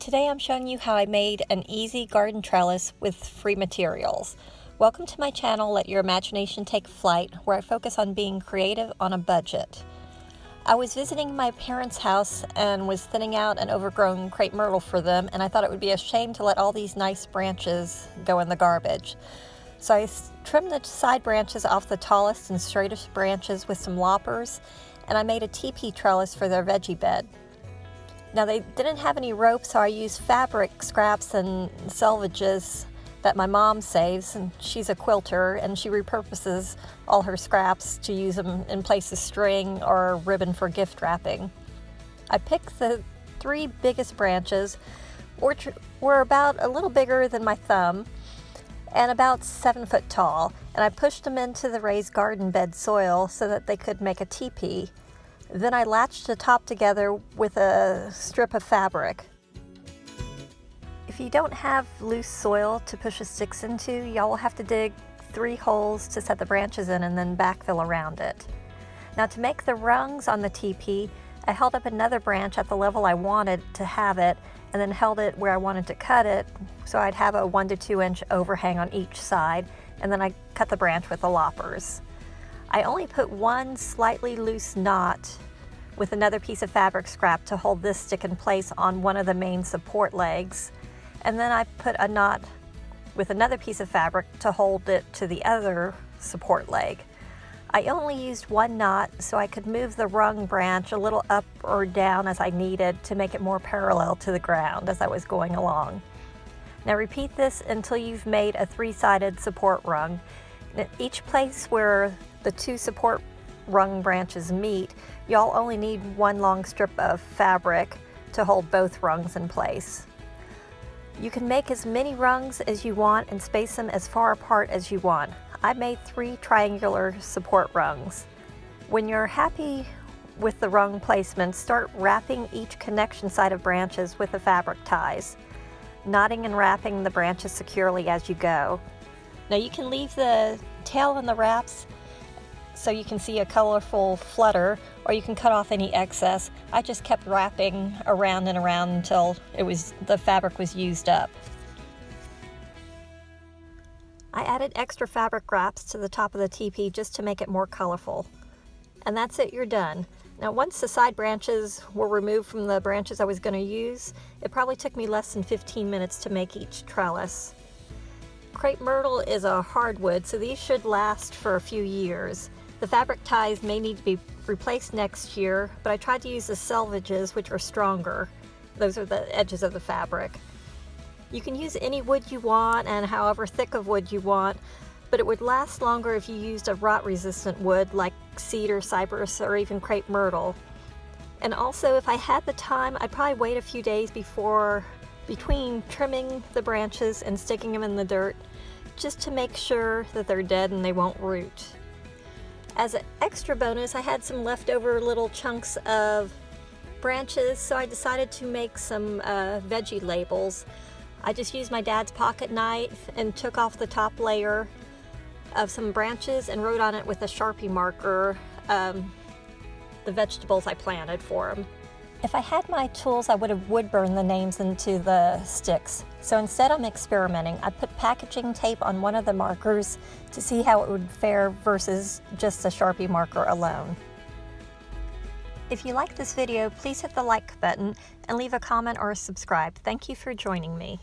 Today I'm showing you how I made an easy garden trellis with free materials. Welcome to my channel, Let Your Imagination Take Flight, where I focus on being creative on a budget. I was visiting my parents' house and was thinning out an overgrown crepe myrtle for them, and I thought it would be a shame to let all these nice branches go in the garbage. So I trimmed the side branches off the tallest and straightest branches with some loppers, and I made a teepee trellis for their veggie bed. Now they didn't have any rope, so I used fabric scraps and selvages that my mom saves, and she's a quilter and she repurposes all her scraps to use them in place of string or ribbon for gift wrapping. I picked the three biggest branches, which were about a little bigger than my thumb and about 7 foot tall, and I pushed them into the raised garden bed soil so that they could make a teepee. Then I latched the top together with a strip of fabric. If you don't have loose soil to push the sticks into, y'all will have to dig 3 holes to set the branches in and then backfill around it. Now to make the rungs on the teepee, I held up another branch at the level I wanted to have it and then held it where I wanted to cut it, so I'd have a 1 to 2 inch overhang on each side, and then I cut the branch with the loppers. I only put one slightly loose knot with another piece of fabric scrap to hold this stick in place on one of the main support legs, and then I put a knot with another piece of fabric to hold it to the other support leg. I only used one knot so I could move the rung branch a little up or down as I needed to make it more parallel to the ground as I was going along. Now repeat this until you've made a 3-sided support rung. At each place where the 2 support rung branches meet, y'all only need 1 long strip of fabric to hold both rungs in place. You can make as many rungs as you want and space them as far apart as you want. I made 3 triangular support rungs. When you're happy with the rung placement, start wrapping each connection side of branches with the fabric ties, knotting and wrapping the branches securely as you go. Now you can leave the tail in the wraps so you can see a colorful flutter, or you can cut off any excess. I just kept wrapping around and around until the fabric was used up. I added extra fabric wraps to the top of the teepee just to make it more colorful. And that's it, you're done. Now once the side branches were removed from the branches I was going to use, it probably took me less than 15 minutes to make each trellis. Crepe myrtle is a hardwood, so these should last for a few years. The fabric ties may need to be replaced next year, but I tried to use the selvages, which are stronger. Those are the edges of the fabric. You can use any wood you want and however thick of wood you want, but it would last longer if you used a rot-resistant wood like cedar, cypress, or even crepe myrtle. And also, if I had the time, I'd probably wait a few days between trimming the branches and sticking them in the dirt, just to make sure that they're dead and they won't root. As an extra bonus, I had some leftover little chunks of branches, so I decided to make some veggie labels. I just used my dad's pocket knife and took off the top layer of some branches and wrote on it with a Sharpie marker the vegetables I planted for them. If I had my tools, I would have wood burned the names into the sticks. So instead I'm experimenting. I put packaging tape on one of the markers to see how it would fare versus just a Sharpie marker alone. If you like this video, please hit the like button and leave a comment or subscribe. Thank you for joining me.